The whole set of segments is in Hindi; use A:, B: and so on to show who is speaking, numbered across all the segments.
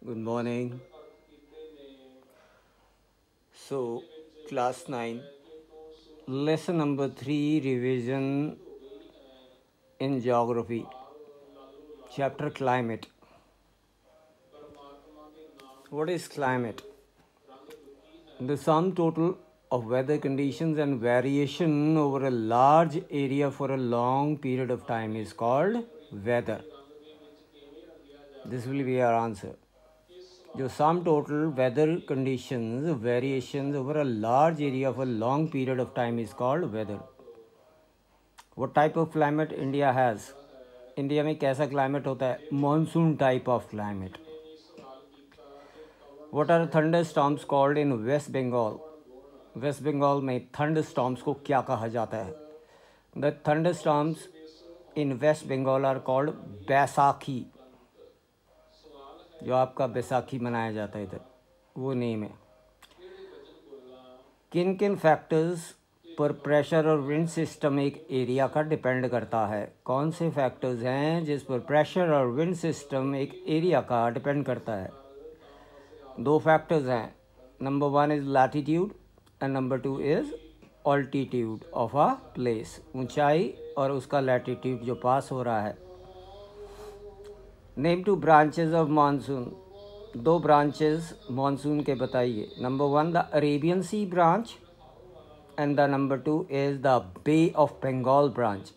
A: Good morning. So, class 9, lesson number 3, revision in geography, chapter climate. What is climate? The sum total of weather conditions and variation over a large area for a long period of time is called weather. This will be our answer. जो sum total weather conditions variations over a large area of a long period of time is called weather. What type of climate India has? India में कैसा क्लाइमेट होता है? Monsoon type of climate. What are thunderstorms called in West Bengal? West Bengal में थंडर स्टॉर्म्स को क्या कहा जाता है? The thunderstorms in West Bengal are called Baisakhi. जो आपका बैसाखी मनाया जाता है इधर, वो नेम है. किन किन फैक्टर्स पर प्रेशर और विंड सिस्टम एक एरिया का डिपेंड करता है? कौन से फैक्टर्स हैं जिस पर प्रेशर और विंड सिस्टम एक एरिया का डिपेंड करता है? दो फैक्टर्स हैं. Number 1 is latitude and number 2 is altitude of a place. ऊंचाई और उसका लैटिट्यूड जो पास हो रहा है. Name two branches of monsoon. दो ब्रांचेस मानसून के बताइए. Number 1 the Arabian sea branch and the number 2 is the Bay of Bengal branch.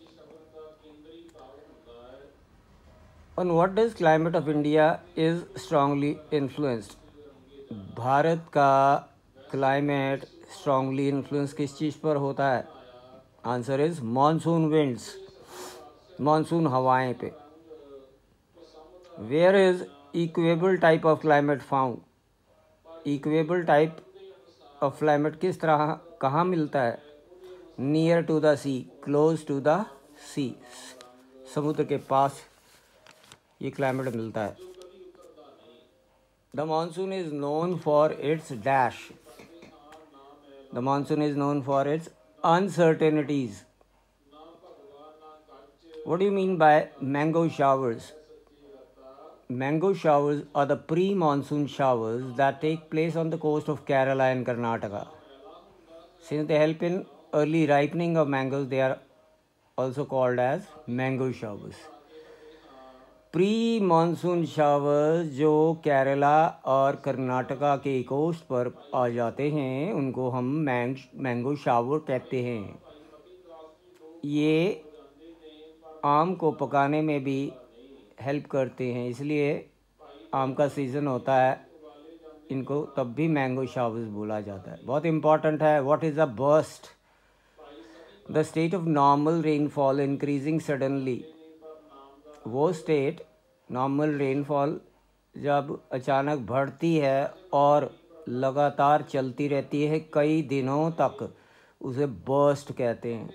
A: On what does climate of India is strongly influenced? Bharat का क्लाइमेट स्ट्रांगली इन्फ्लुएंस किस चीज़ पर होता है? Answer is monsoon winds, monsoon हवाएं पे. Where is equable type of climate found? Equable type of climate किस तरह कहाँ मिलता है? Near to the sea, close to the sea. समुद्र के पास ये क्लाइमेट मिलता है. The monsoon is known for its dash. The monsoon is known for its uncertainties. What do you mean by mango showers? Mango showers are the pre-monsoon showers that take place on the coast of Kerala and Karnataka. Since they help in early ripening of mangoes, they are also called as mango showers. Pre-monsoon showers जो केरला और कर्नाटका के कोस्ट पर आ जाते हैं उनको हम मैंगो शावर कहते हैं. ये आम को पकाने में भी हेल्प करते हैं, इसलिए आम का सीज़न होता है इनको तब भी मैंगो शावर्स बोला जाता है. बहुत इम्पॉर्टेंट है. What is a burst? The state of normal rainfall increasing suddenly. वो स्टेट नॉर्मल रेनफॉल जब अचानक बढ़ती है और लगातार चलती रहती है कई दिनों तक, उसे बर्स्ट कहते हैं.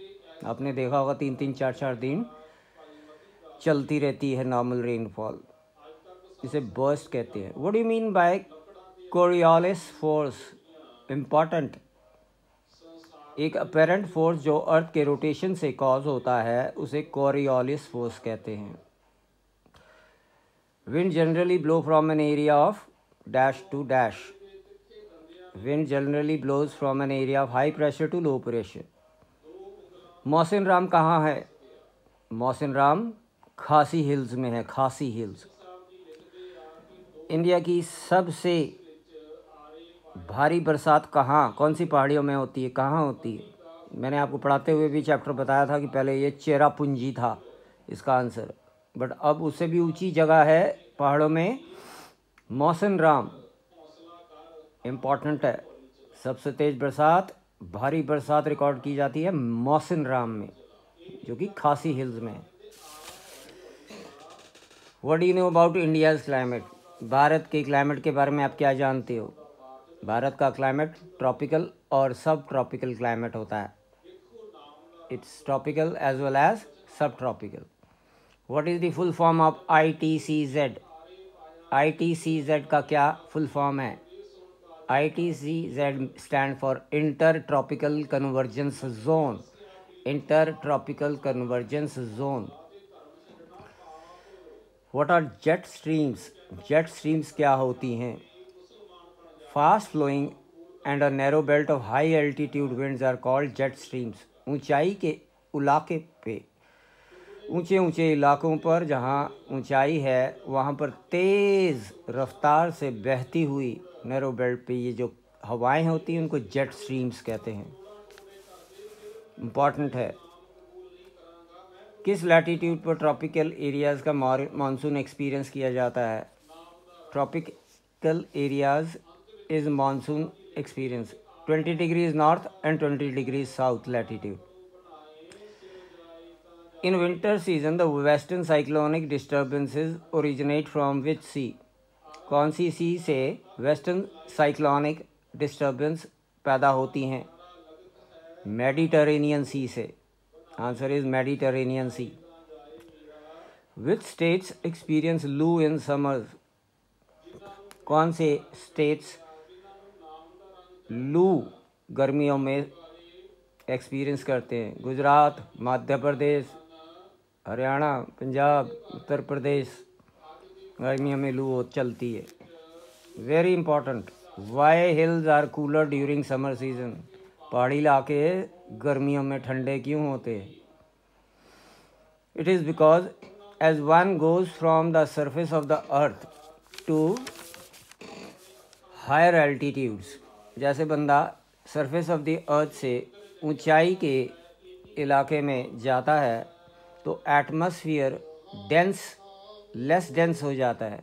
A: आपने देखा होगा 3-3, 4-4 दिन चलती रहती है नॉर्मल रेनफॉल, इसे बर्स्ट कहते हैं. What do you mean by Coriolis force? Important. एक अपेरेंट फोर्स जो अर्थ के रोटेशन से कॉज होता है उसे कोरियोलिस फोर्स कहते हैं. Wind generally blow from an area of dash to dash. Wind generally blows from an area of high pressure to low pressure. Mawsynram कहाँ है? मौसिन राम खासी हिल्स में है. खासी हिल्स. इंडिया की सबसे भारी बरसात कहाँ, कौन सी पहाड़ियों में होती है, कहाँ होती है? मैंने आपको पढ़ाते हुए भी चैप्टर बताया था कि पहले ये चेरापूंजी था इसका आंसर, बट अब उससे भी ऊंची जगह है पहाड़ों में, मौसिन राम. इम्पॉर्टेंट है. सबसे तेज़ बरसात, भारी बरसात रिकॉर्ड की जाती है मौसिन राम में, जो कि खासी हिल्स में है. What do you know about India's climate? Bharat के क्लाइमेट के बारे में आप क्या जानते हो? भारत का क्लाइमेट ट्रॉपिकल और सब ट्रॉपिकल क्लाइमेट होता है. It's tropical as well as सब tropical. What is the full form of ITCZ? ITCZ का क्या फुल फॉर्म है? ITCZ stand for inter tropical convergence zone. Inter tropical convergence zone. What are jet streams? Jet streams क्या होती हैं? Fast flowing and a narrow belt of high altitude winds are called jet streams. ऊंचाई के इलाके पे, ऊंचे ऊंचे इलाकों पर जहाँ ऊंचाई है वहाँ पर तेज़ रफ्तार से बहती हुई नैरो बेल्ट पे ये जो हवाएं होती हैं उनको जेट स्ट्रीम्स कहते हैं। इम्पॉर्टेंट है। किस लैटीट्यूड पर ट्रॉपिकल एरियाज़ का मानसून एक्सपीरियंस किया जाता है? Tropical areas is monsoon experience 20 degrees north and 20 degrees south latitude. In winter season, the western cyclonic disturbances originate from which sea? कौन सी सी से वेस्टर्न साइक्लोनिक डिस्टर्बेंस पैदा होती हैं? मेडिटरेनियन सी से। Answer is Mediterranean sea. Which states experience loo in summers? कौन से स्टेट्स लू गर्मियों में एक्सपीरियंस करते हैं? गुजरात, मध्य प्रदेश, हरियाणा, पंजाब, उत्तर प्रदेश गर्मियों में लू चलती है। Very important. Why hills are cooler during summer season? पहाड़ी इलाके गर्मियों में ठंडे क्यों होते हैं? It is because as one goes from the surface of the earth to higher altitudes, जैसे बंदा सरफेस ऑफ द अर्थ से ऊंचाई के इलाके में जाता है तो एटमॉस्फेयर लेस डेंस हो जाता है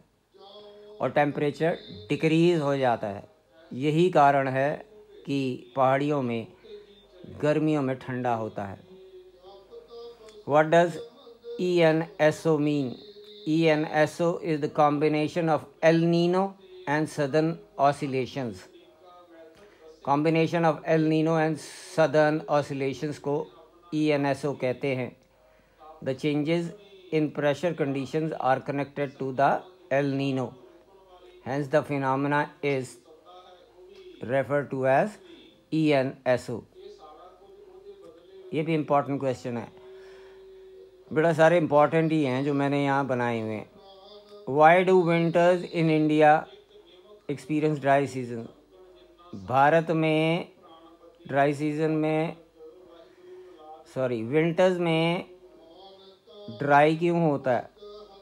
A: और टेम्परेचर डिक्रीज हो जाता है। यही कारण है कि पहाड़ियों में गर्मियों में ठंडा होता है। What does ENSO mean? ENSO is the combination of El Nino and southern oscillations. Combination of El Nino and southern oscillations को ENSO कहते हैं। The changes in pressure conditions are connected to the El Nino. Hence, the phenomena is referred to as ENSO. ये भी इम्पॉर्टेंट क्वेश्चन है। बड़ा सारे इम्पॉर्टेंट ही हैं जो मैंने यहाँ बनाए हुए हैं। Why do winters in India experience dry season? Bharat में ड्राई सीजन में विंटर्स में ड्राई क्यों होता है,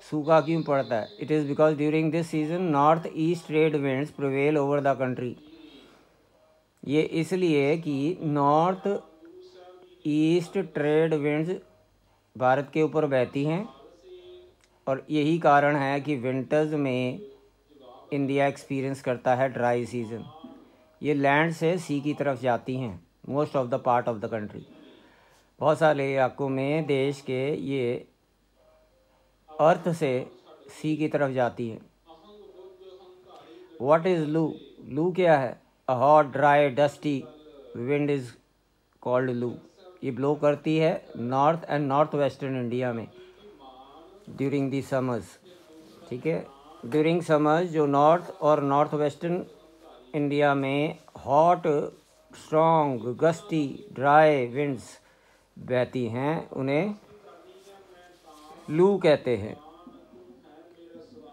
A: सूखा क्यों पड़ता है? It is because during this season north east trade winds prevail over the country. ये इसलिए कि north east trade winds Bharat के ऊपर बहती हैं और यही कारण है कि विंटर्स में इंडिया एक्सपीरियंस करता है ड्राई सीजन। ये लैंड से सी की तरफ जाती हैं most of the part of the country. बहुत सारे इलाकों में देश के ये अर्थ से सी की तरफ जाती है। व्हाट इज़ लू? लू क्या है? A hot dry dusty wind is called लू। ये ब्लो करती है north and north western India में ड्यूरिंग दी समर्स। ठीक है, ड्यूरिंग समर्स जो नॉर्थ और नॉर्थ वेस्टर्न इंडिया में hot strong gusty dry winds बहती हैं उन्हें लू कहते हैं।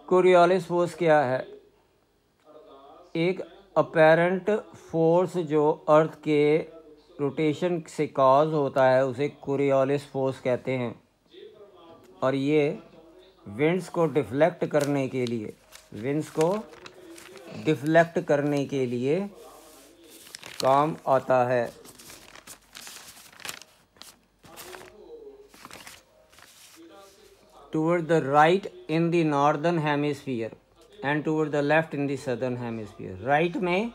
A: कोरियोलिस फोर्स क्या है? एक अपेरेंट फोर्स जो अर्थ के रोटेशन से कॉज होता है उसे कोरियोलिस फोर्स कहते हैं और ये विंड्स को डिफ्लेक्ट करने के लिए काम आता है। Toward the right in the northern hemisphere and toward the left in the southern hemisphere. Right में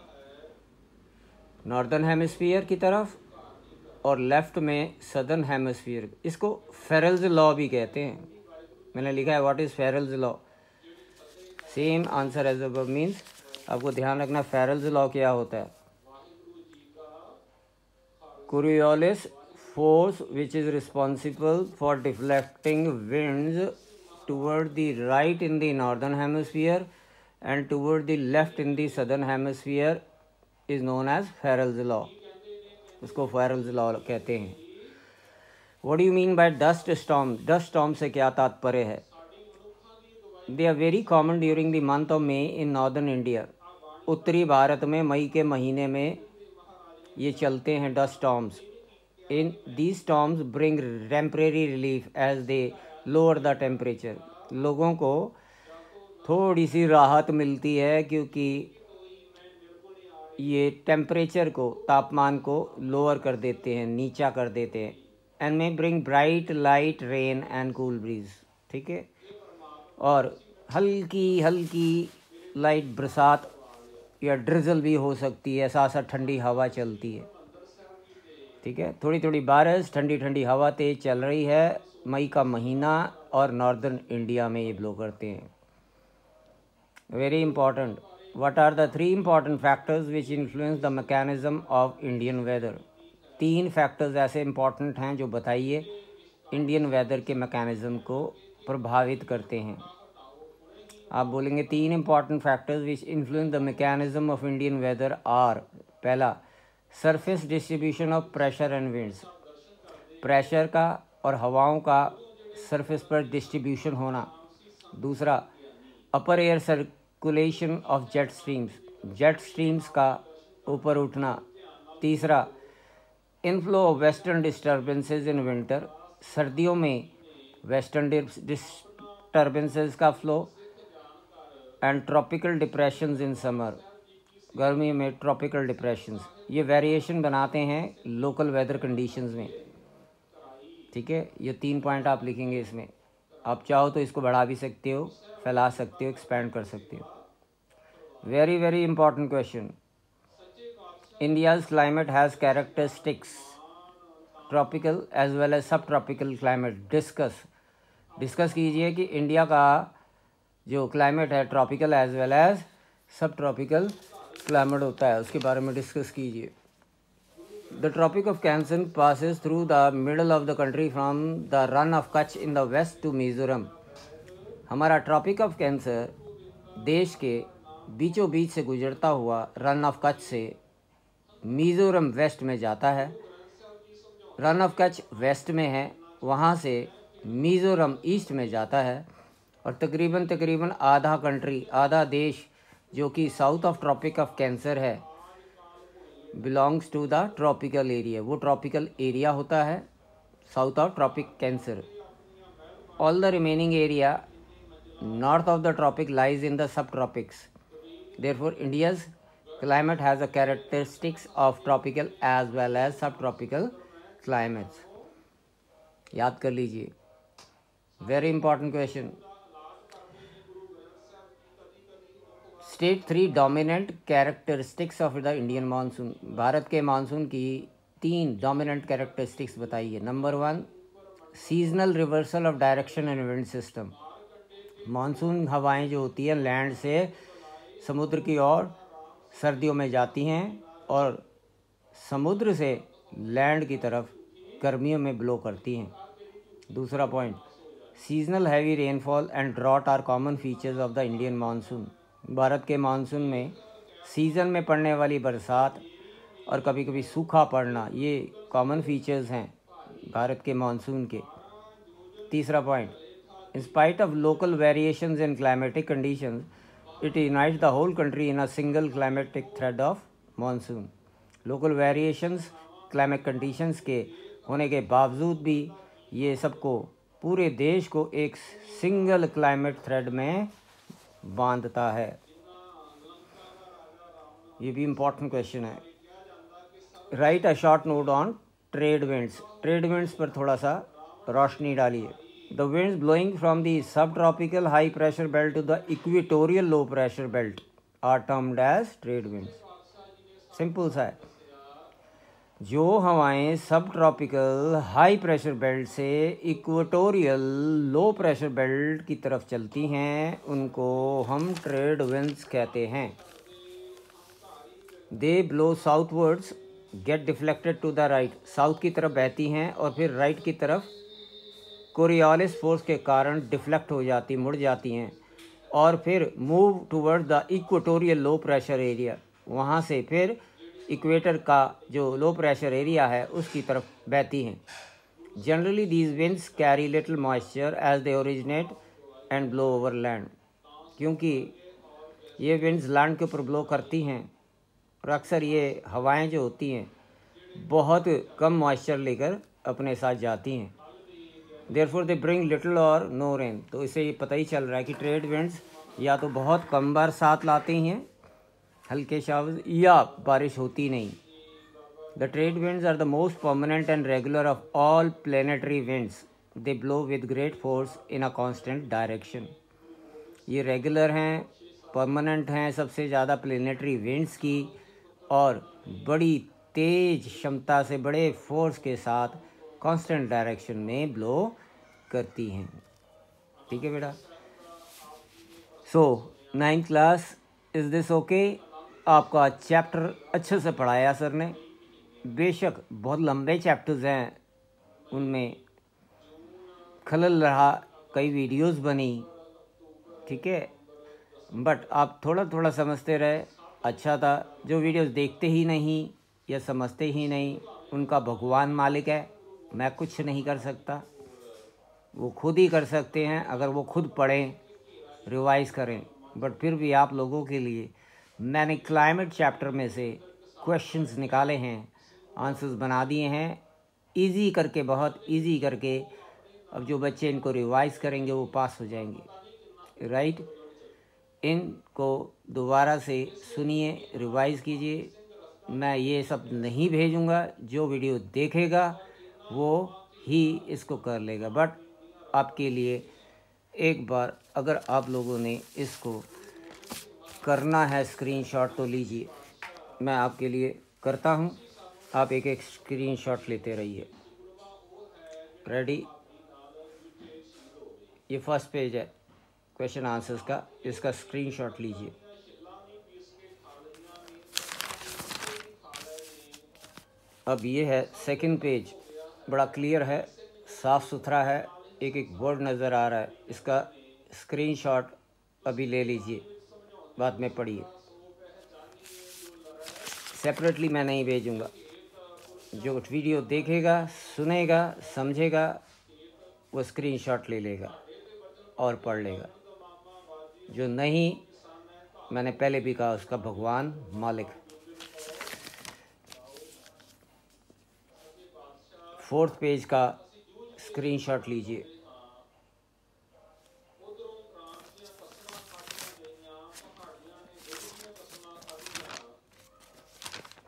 A: नॉर्दर्न हेमिस्फीयर की तरफ और लेफ्ट में सदर्न हेमिस्फीयर। इसको फेरेल्स लॉ भी कहते हैं। मैंने लिखा है what is Ferrel's law. Same answer as above means आपको ध्यान रखना फेरेल्स लॉ क्या होता है। Coriolis force which is responsible for deflecting winds toward the right in the northern hemisphere and toward the left in the southern hemisphere is known as Farrell's law. उसको Farrell's law कहते हैं। What do you mean by dust storm? Dust storm से क्या तात्पर्य है? They are very common during the month of May in northern India. उत्तरी भारत में मई के महीने में ये चलते हैं dust storms. In these storms bring temporary relief as they lower the temperature. लोगों को थोड़ी सी राहत मिलती है क्योंकि ये टेम्परेचर को, तापमान को लोअर कर देते हैं, नीचा कर देते हैं। And may bring bright light rain and cool bridge. ठीक है, और हल्की हल्की लाइट बरसात या ड्रिजल भी हो सकती है, साथ साथ ठंडी हवा चलती है। ठीक है, थोड़ी थोड़ी बारिश, ठंडी ठंडी हवा तेज चल रही है। मई का महीना और नॉर्दर्न इंडिया में ये ब्लो करते हैं। Very important, what are the 3 important factors which influence the mechanism of Indian weather. 3 factors ऐसे इंपॉर्टेंट हैं जो बताइए इंडियन वेदर के मैकेनिज्म को प्रभावित करते हैं। आप बोलेंगे 3 important factors which influence the mechanism of Indian weather are. पहला, surface distribution of pressure and winds. Pressure का और हवाओं का सरफेस पर डिस्ट्रीब्यूशन होना। दूसरा, upper air circulation of jet streams. Jet streams का ऊपर उठना। तीसरा, inflow of western disturbances in winter. सर्दियों में वेस्टर्न डिस्टर्बेंसेज का flow. And tropical depressions in summer. गर्मी में ट्रॉपिकल डिप्रेशंस, ये वेरिएशन बनाते हैं लोकल वेदर कंडीशंस में। ठीक है, ये 3 पॉइंट आप लिखेंगे इसमें। आप चाहो तो इसको बढ़ा भी सकते हो, फैला सकते हो, एक्सपेंड कर सकते हो। Very very important question. India's climate has characteristics tropical as well as सब ट्रॉपिकल क्लाइमेट। डिस्कस कीजिए कि इंडिया का जो क्लाइमेट है ट्रॉपिकल एज वेल एज सब ट्रॉपिकल क्लाइमेट होता है, उसके बारे में डिस्कस कीजिए। The tropic of cancer passes through the middle of the country from the run of Kutch in the west to Mizoram. हमारा ट्रॉपिक ऑफ कैंसर देश के बीचों बीच से गुजरता हुआ रन ऑफ कच्छ से मिज़ोरम वेस्ट में जाता है। रन ऑफ कच्छ वेस्ट में है, वहाँ से मिज़ोरम ईस्ट में जाता है, और तकरीबन आधा कंट्री, आधा देश जो कि south of tropic of cancer है, belongs to the tropical area. वो ट्रॉपिकल एरिया होता है south of tropic cancer. All the remaining area north of the tropic lies in the sub tropics. Therefore India's climate has a characteristics of tropical as well as सब ट्रॉपिकल क्लाइमेट्स। याद कर लीजिए, very important question. State 3 dominant characteristics of the Indian monsoon. Bharat के मानसून की 3 डोमिनेंट कैरेक्टरिस्टिक्स बताइए। Number 1, seasonal reversal of direction and wind system. Monsoon हवाएं जो होती हैं लैंड से समुद्र की ओर सर्दियों में जाती हैं, और समुद्र से लैंड की तरफ गर्मियों में ब्लो करती हैं। दूसरा point, seasonal heavy rainfall and drought are common features of the Indian monsoon. Bharat के मानसून में सीज़न में पड़ने वाली बरसात और कभी कभी सूखा पड़ना, ये कॉमन फीचर्स हैं भारत के मानसून के। तीसरा point, in spite of local variations in climatic conditions, it unites the whole country in a single climatic thread of monsoon. Local variations climate conditions के होने के बावजूद भी ये सबको, पूरे देश को एक सिंगल क्लाइमेट थ्रेड में बांधता है। ये भी इम्पोर्टेंट क्वेश्चन है। Write a short note on trade winds. Trade winds पर थोड़ा सा रोशनी डालिए। The winds blowing from the subtropical high pressure belt to the equatorial low pressure belt are termed as trade winds. Simple सा है। जो हवाएं subtropical high pressure belt से इक्वेटोरियल लो प्रेशर बेल्ट की तरफ चलती हैं, उनको हम ट्रेड विंड्स कहते हैं। They blow southwards get deflected to the right. South की तरफ बहती हैं और फिर राइट की तरफ कोरियोलिस फोर्स के कारण डिफ्लेक्ट हो जाती, मुड़ जाती हैं, और फिर move toward the equatorial low pressure area. वहाँ से फिर इक्वेटर का जो लो प्रेशर एरिया है उसकी तरफ बहती हैं। Generally these winds carry little moisture as they originate and blow over land. क्योंकि ये विंड्स लैंड के ऊपर ब्लो करती हैं और अक्सर ये हवाएं जो होती हैं बहुत कम मॉइस्चर लेकर अपने साथ जाती हैं। देयरफॉर दे ब्रिंग लिटिल और नो रेन। तो इससे ये पता ही चल रहा है कि ट्रेड विंड्स या तो बहुत कम बरसात लाते हैं, हल्के शावर्स, या बारिश होती नहीं। The trade winds are the most permanent and regular of all planetary winds. They blow with great force in a constant direction. ये रेगुलर हैं, परमानेंट हैं सबसे ज़्यादा प्लेनेटरी विंड्स की, और बड़ी तेज क्षमता से बड़े फोर्स के साथ कांस्टेंट डायरेक्शन में ब्लो करती हैं। ठीक है बेटा। सो 9th class, is this okay? आपका चैप्टर अच्छे से पढ़ाया सर ने। बेशक बहुत लंबे चैप्टर्स हैं, उनमें खलल रहा, कई वीडियोस बनी, ठीक है, बट आप थोड़ा थोड़ा समझते रहे, अच्छा था। जो वीडियोस देखते ही नहीं या समझते ही नहीं, उनका भगवान मालिक है, मैं कुछ नहीं कर सकता। वो खुद ही कर सकते हैं अगर वो खुद पढ़ें, रिवाइज़ करें। बट फिर भी आप लोगों के लिए मैंने क्लाइमेट चैप्टर में से क्वेश्चंस निकाले हैं, आंसर्स बना दिए हैं, इजी करके, बहुत इजी करके। अब जो बच्चे इनको रिवाइज़ करेंगे वो पास हो जाएंगे, राइट। इनको दोबारा से सुनिए, रिवाइज़ कीजिए। मैं ये सब नहीं भेजूंगा, जो वीडियो देखेगा वो ही इसको कर लेगा। बट आपके लिए एक बार अगर आप लोगों ने इसको करना है स्क्रीनशॉट तो लीजिए, मैं आपके लिए करता हूँ। आप एक एक स्क्रीनशॉट लेते रहिए। रेडी? ये फर्स्ट पेज है क्वेश्चन आंसर्स का, इसका स्क्रीनशॉट लीजिए। अब ये है सेकंड पेज, बड़ा क्लियर है, साफ़ सुथरा है, एक एक वर्ड नज़र आ रहा है। इसका स्क्रीनशॉट अभी ले लीजिए, बाद में पढ़िए। सेपरेटली मैं नहीं भेजूँगा। जो वीडियो देखेगा, सुनेगा, समझेगा, वो स्क्रीनशॉट ले लेगा और पढ़ लेगा। जो नहीं, मैंने पहले भी कहा, उसका भगवान मालिक। फोर्थ पेज का स्क्रीनशॉट लीजिए।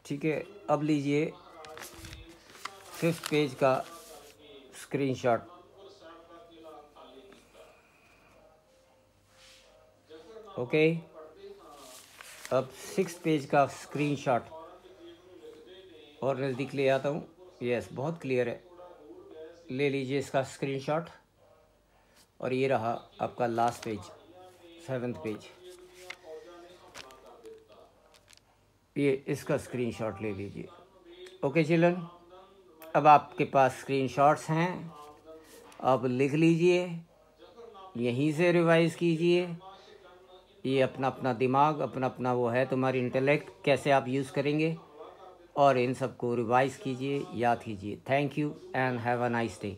A: ठीक है, अब लीजिए फिफ्थ पेज का स्क्रीनशॉट। ओके, अब सिक्स्थ पेज का स्क्रीनशॉट, और नज़दीक ले आता हूँ। यस, बहुत क्लियर है, ले लीजिए इसका स्क्रीनशॉट। और ये रहा आपका लास्ट पेज, 7th पेज, ये इसका स्क्रीनशॉट ले लीजिए। ओके चिल्ड्रन, अब आपके पास स्क्रीनशॉट्स हैं, अब लिख लीजिए, यहीं से रिवाइज़ कीजिए। ये अपना अपना दिमाग, अपना अपना वो है, तुम्हारी इंटेलेक्ट कैसे आप यूज़ करेंगे, और इन सबको रिवाइज़ कीजिए, याद कीजिए। Thank you and have a nice day.